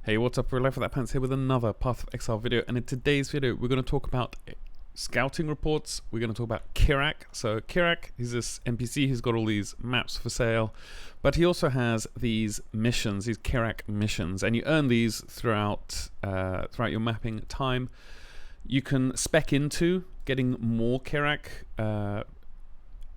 Hey, what's up? We're Life Without Pants here with another Path of Exile video, and in today's video we're going to talk about scouting reports. We're going to talk about Kirac. So Kirac, he's this NPC who's got all these maps for sale, but he also has these missions, these Kirac missions, and you earn these throughout your mapping time. You can spec into getting more Kirac,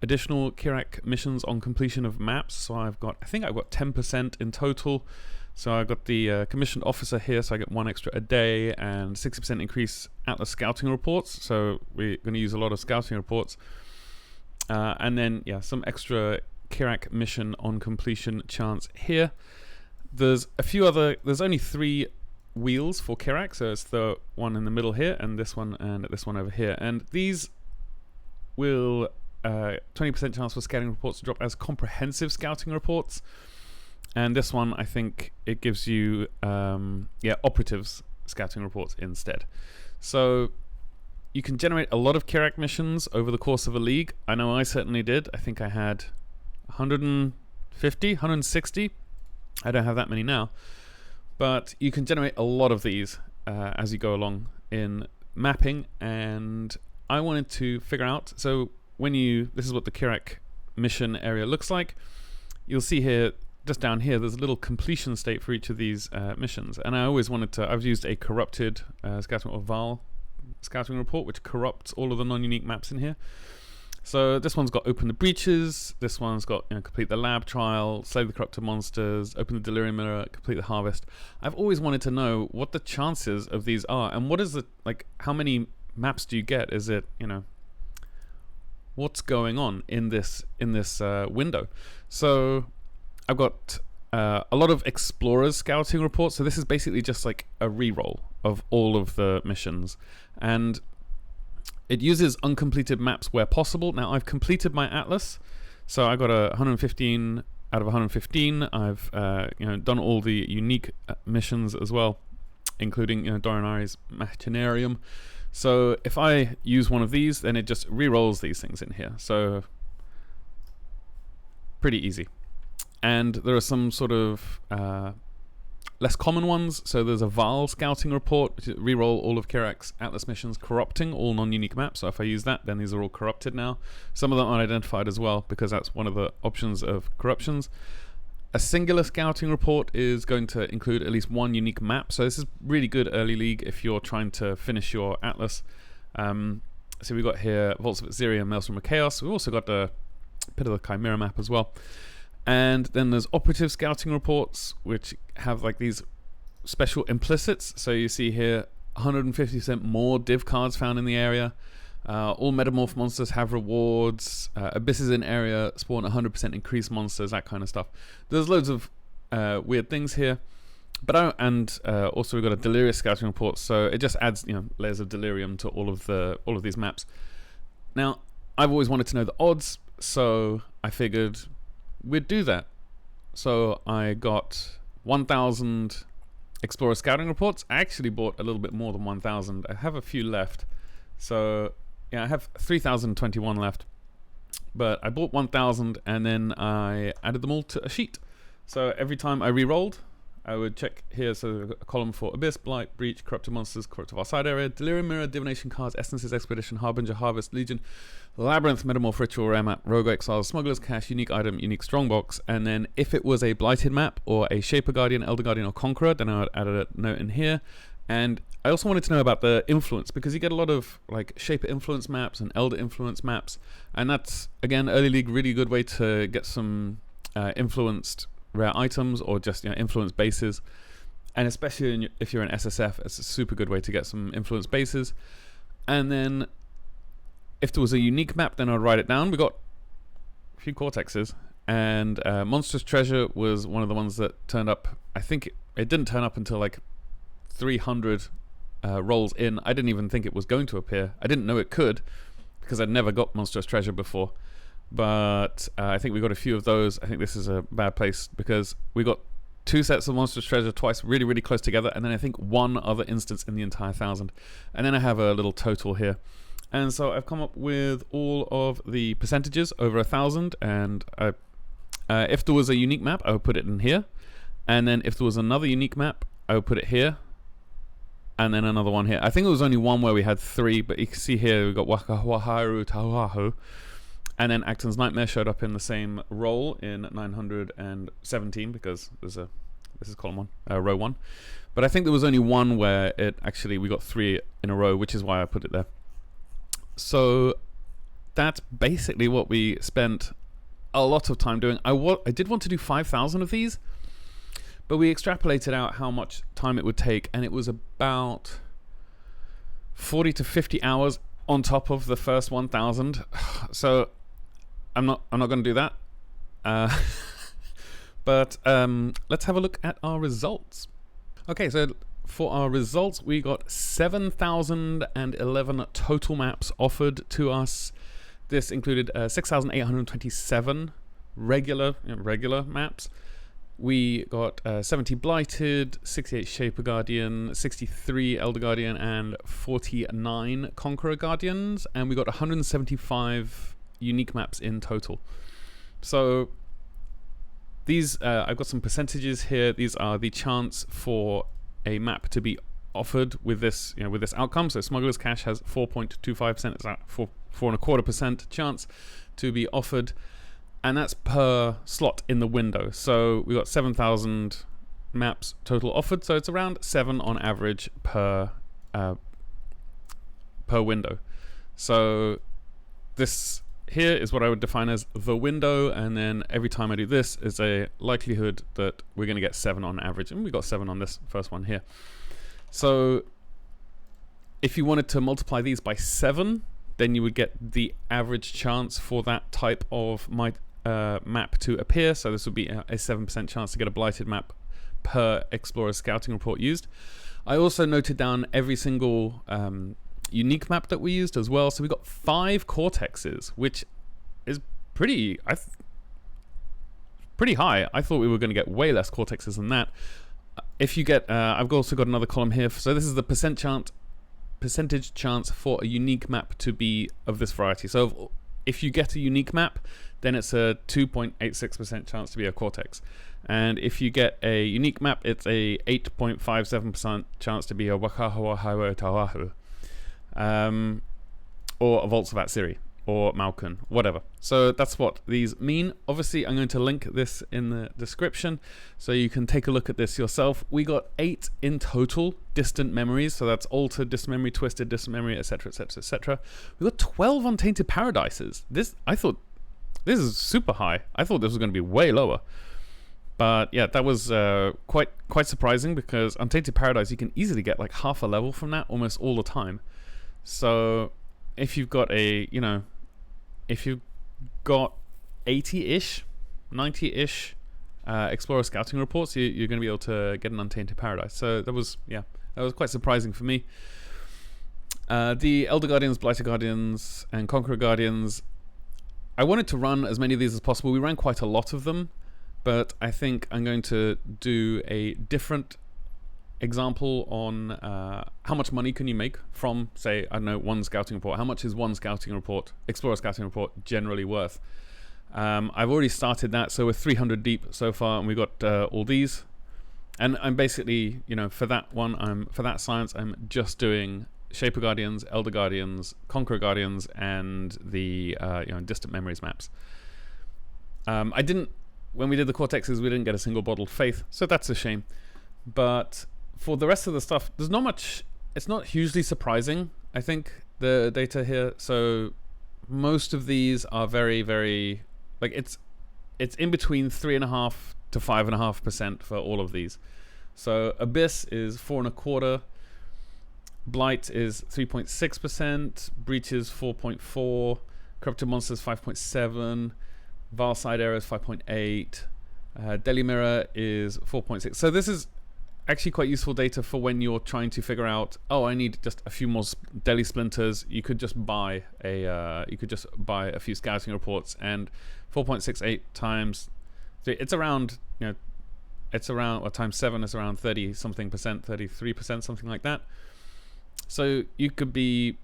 additional Kirac missions on completion of maps. So I think I've got 10% in total. So I got the commissioned officer here, so I get 1 extra a day and 60% increase Atlas scouting reports. So we're going to use a lot of scouting reports. And then, yeah, some extra Kirac mission on completion chance here. There's a few other, there's only 3 wheels for Kirac. So it's the one in the middle here, and this one over here. And these will 20% chance for scouting reports to drop as comprehensive scouting reports. And this one, I think it gives you, operatives scouting reports instead. So you can generate a lot of Kirac missions over the course of a league. I know I certainly did. I think I had 150, 160. I don't have that many now. But you can generate a lot of these as you go along in mapping. And I wanted to figure out, so this is what the Kirac mission area looks like. You'll see here, just down here, there's a little completion state for each of these missions, and I always wanted to. I've used a corrupted scouting or Val scouting report, which corrupts all of the non-unique maps in here. So this one's got open the breaches. This one's got complete the lab trial, slay the corrupted monsters, open the delirium mirror, complete the harvest. I've always wanted to know what the chances of these are, and what is it like? How many maps do you get? Is it what's going on in this window? So I've got a lot of explorers scouting reports. So this is basically just like a reroll of all of the missions, and it uses uncompleted maps where possible. Now I've completed my atlas, so I got a 115 out of 115. I've done all the unique missions as well, including Dorinari's Machinarium. So if I use one of these, then it just re-rolls these things in here. So pretty easy. And there are some sort of less common ones. So there's a Val scouting report, which is re-roll all of Kirac's Atlas missions, corrupting all non-unique maps. So if I use that, then these are all corrupted now. Some of them are identified as well, because that's one of the options of corruptions. A singular scouting report is going to include at least 1 unique map. So this is really good early league if you're trying to finish your Atlas. So we've got here Vaults of Xeria and Maelstrom of Chaos. We've also got the Pit of the Chimera map as well. And then there's operative scouting reports, which have like these special implicits. So you see here 150% more div cards found in the area. All metamorph monsters have rewards. Abysses in area spawn 100% increased monsters, that kind of stuff. There's loads of weird things here. But also we've got a delirious scouting report, so it just adds layers of delirium to all of these maps. Now I've always wanted to know the odds, so I figured we'd do that. So I got 1,000 Explorer scouting reports. I actually bought a little bit more than 1,000. I have a few left. So yeah, I have 3,021 left. But I bought 1,000 and then I added them all to a sheet. So every time I re-rolled, I would check here, so a column for Abyss, Blight, Breach, Corrupted Monsters, Corrupted Outside Area, Delirium Mirror, Divination Cards, Essences, Expedition, Harbinger, Harvest, Legion, Labyrinth, Metamorph, Ritual, Rare Map, Rogue Exile, Smuggler's Cache, Unique Item, Unique Strongbox, and then if it was a Blighted map or a Shaper Guardian, Elder Guardian, or Conqueror, then I would add a note in here. And I also wanted to know about the influence, because you get a lot of like Shaper influence maps and Elder influence maps, and that's, again, early league, really good way to get some influenced rare items or just influence bases, and especially if you're an SSF, it's a super good way to get some influence bases. And then if there was a unique map, then I'd write it down. We got a few Cortexes, and Monstrous Treasure was one of the ones that turned up. I think it didn't turn up until like 300 rolls in. I didn't even think it was going to appear. I didn't know it could, because I'd never got Monstrous Treasure before. But I think we got a few of those. I think this is a bad place, because we got 2 sets of Monstrous Treasure twice, really, really close together, and then I think 1 other instance in the entire 1,000. And then I have a little total here. And so I've come up with all of the percentages over 1,000, and if there was a unique map, I would put it in here. And then if there was another unique map, I would put it here, and then another one here. I think it was only one where we had 3, but you can see here we've got Wakawaharu Tawahu, and then Acton's Nightmare showed up in the same roll in 917 because this is column 1, row 1. But I think there was only one where we got 3 in a row, which is why I put it there. So that's basically what we spent a lot of time doing. I did want to do 5,000 of these, but we extrapolated out how much time it would take, and it was about 40 to 50 hours on top of the first 1,000. So I'm not going to do that. But let's have a look at our results. Okay, so for our results, we got 7,011 total maps offered to us. This included 6,827 regular maps. We got 70 Blighted, 68 Shaper Guardian, 63 Elder Guardian, and 49 Conqueror Guardians, and we got 175 unique maps in total. So these, I've got some percentages here. These are the chance for a map to be offered with this, with this outcome. So Smuggler's Cache has 4.25%. It's at 4.25% chance to be offered, and that's per slot in the window. So we got 7,000 maps total offered. So it's around 7 on average per window. So this here is what I would define as the window, and then every time I do this is a likelihood that we're going to get 7 on average, and we got 7 on this first one here. So if you wanted to multiply these by 7, then you would get the average chance for that type of map to appear. So this would be a 7% chance to get a Blighted map per Explorer Scouting Report used. I also noted down every single unique map that we used as well. So we got 5 Cortexes, which is pretty high. I thought we were going to get way less Cortexes than that. If you get, I've also got another column here. So this is the percentage chance for a unique map to be of this variety. So if you get a unique map, then it's a 2.86% chance to be a Cortex. And if you get a unique map, it's a 8.57% chance to be a Wakawaharu Tawahu. Or a Voltsavat Siri, or Malkin, whatever. So that's what these mean. Obviously, I'm going to link this in the description so you can take a look at this yourself. We got 8 in total distant memories, so that's altered distant memory, twisted distant memory, etc., etc., etc. We got 12 untainted paradises. I thought this is super high. I thought this was going to be way lower. But yeah, that was quite surprising, because Untainted Paradise, you can easily get like half a level from that almost all the time. So if you've got if you've got 80-ish, 90-ish Explorer Scouting Reports, you're going to be able to get an Untainted Paradise. So that was quite surprising for me. The Elder Guardians, Blighted Guardians, and Conqueror Guardians, I wanted to run as many of these as possible. We ran quite a lot of them, but I think I'm going to do a different example on how much money can you make from, say, I don't know, one scouting report. How much is one scouting report, Explorer Scouting Report, generally worth? I've already started that, so we're 300 deep so far, and we got all these. And I'm basically, for that one, for that science, I'm just doing Shaper Guardians, Elder Guardians, Conqueror Guardians, and the Distant Memories maps. When we did the Cortexes, we didn't get a single bottled faith, so that's a shame. But for the rest of the stuff, there's not much. It's not hugely surprising, I think, the data here. So most of these are very, very, like, it's in between 3.5 to 5.5% for all of these. So Abyss is 4.25%, Blight is 3.6%, Breaches 4.4%, Corrupted Monsters 5.7%, Vile Side Errors 5.8%, Deli Mirror is 4.6%. So this is actually quite useful data for when you're trying to figure out, I need just a few more Deli Splinters. You could just buy a few scouting reports, and 4.68 times, it's around, times 7 is around 30 something percent, 33%, something like that. So you could be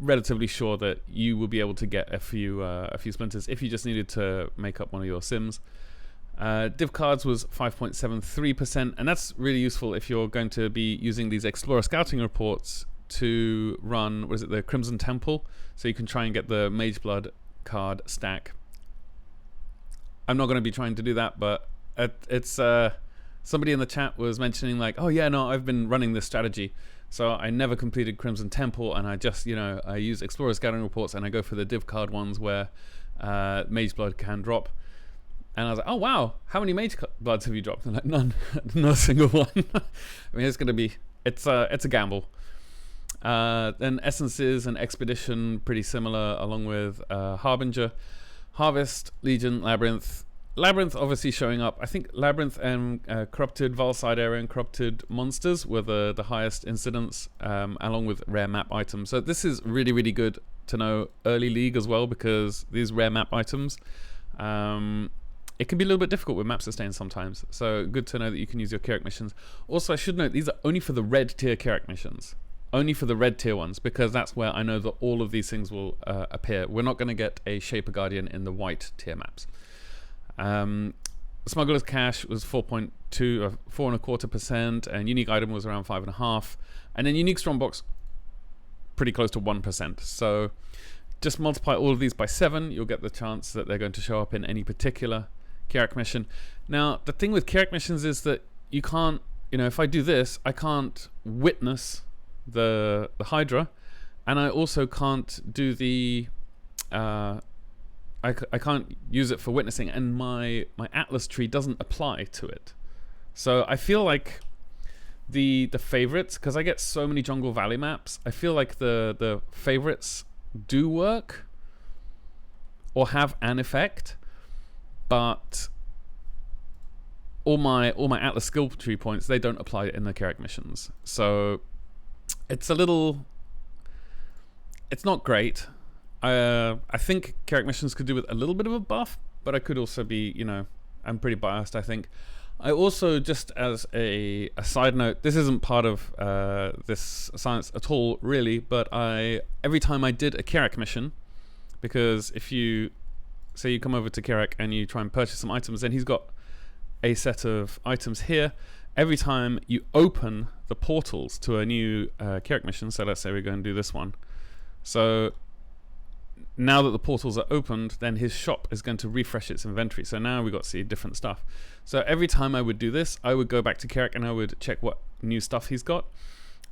relatively sure that you will be able to get a few splinters if you just needed to make up one of your sims. Div cards was 5.73%, and that's really useful if you're going to be using these Explorer scouting reports to run, what is it, the Crimson Temple, so you can try and get the Mageblood card stack. I'm not going to be trying to do that, but it's somebody in the chat was mentioning like, oh yeah, no, I've been running this strategy, so I never completed Crimson Temple, and I just, I use Explorer scouting reports and I go for the div card ones where Mageblood can drop. And I was like, oh wow, how many Magebloods have you dropped? And like, none, not a single one. I mean, it's a gamble. Then Essences and Expedition, pretty similar, along with Harbinger. Harvest, Legion, Labyrinth. Labyrinth obviously showing up. I think Labyrinth and Corrupted Valside Area and Corrupted Monsters were the highest incidents, along with rare map items. So this is really, really good to know early league as well, because these rare map items, it can be a little bit difficult with map sustain sometimes. So good to know that you can use your Kirac missions. Also, I should note, these are only for the red tier Kirac missions. Only for the red tier ones, because that's where I know that all of these things will appear. We're not going to get a Shaper Guardian in the white tier maps. Smuggler's Cash was 4.25%, and unique item was around 5.5%, and then unique strongbox pretty close to 1%. So just multiply all of these by 7, you'll get the chance that they're going to show up in any particular Kirac mission. Now the thing with Kirac missions is that you can't, if I do this, I can't witness the Hydra, and I also can't do the I can't use it for witnessing, and my Atlas tree doesn't apply to it. So I feel like the favorites, because I get so many Jungle Valley maps, I feel like the favorites do work or have an effect, but all my Atlas skill tree points, they don't apply in the Kirac missions. So it's not great. I think Kirac missions could do with a little bit of a buff, but I could also be, I'm pretty biased, I think. I also, just as a side note, this isn't part of this science at all, really, but every time I did a Kirac mission, because if you say you come over to Kirac and you try and purchase some items, then he's got a set of items here. Every time you open the portals to a new Kirac mission, so let's say we go and do this one. So now that the portals are opened, then his shop is going to refresh its inventory. So now we got to see different stuff. So every time I would do this, I would go back to Kirac and I would check what new stuff he's got.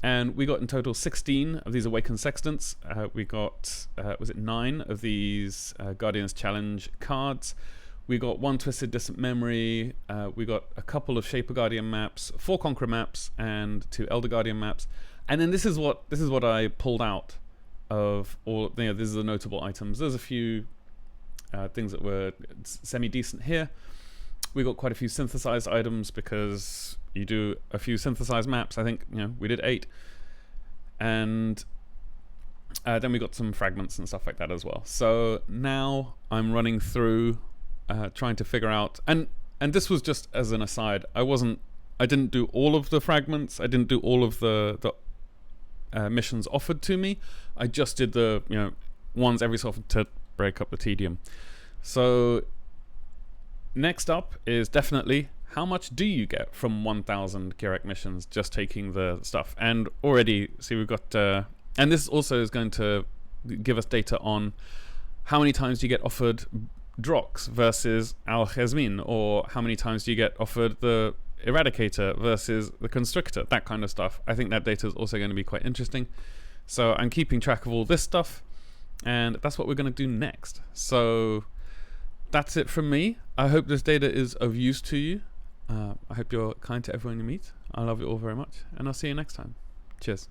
And we got in total 16 of these Awakened Sextants. We got, was it 9 of these Guardians Challenge cards. We got 1 Twisted Distant Memory. We got a couple of Shaper Guardian maps, 4 Conqueror maps, and 2 Elder Guardian maps. And then this is what I pulled out of all. These are the notable items. There's a few things that were semi-decent here. We got quite a few synthesized items, because you do a few synthesized maps. I think we did 8, and then we got some fragments and stuff like that as well. So now I'm running through, trying to figure out, and this was just as an aside. I didn't do all of the fragments. I didn't do all of the missions offered to me. I just did the ones every so often to break up the tedium. So next up is definitely, how much do you get from 1,000 Kirac missions just taking the stuff? And already, see, we've got, and this also is going to give us data on how many times you get offered Drox versus Al Khazmin, or how many times do you get offered the Eradicator versus the Constrictor, that kind of stuff. I think that data is also going to be quite interesting. So I'm keeping track of all this stuff, and that's what we're going to do next. So that's it from me. I hope this data is of use to you. I hope you're kind to everyone you meet. I love you all very much, and I'll see you next time. Cheers.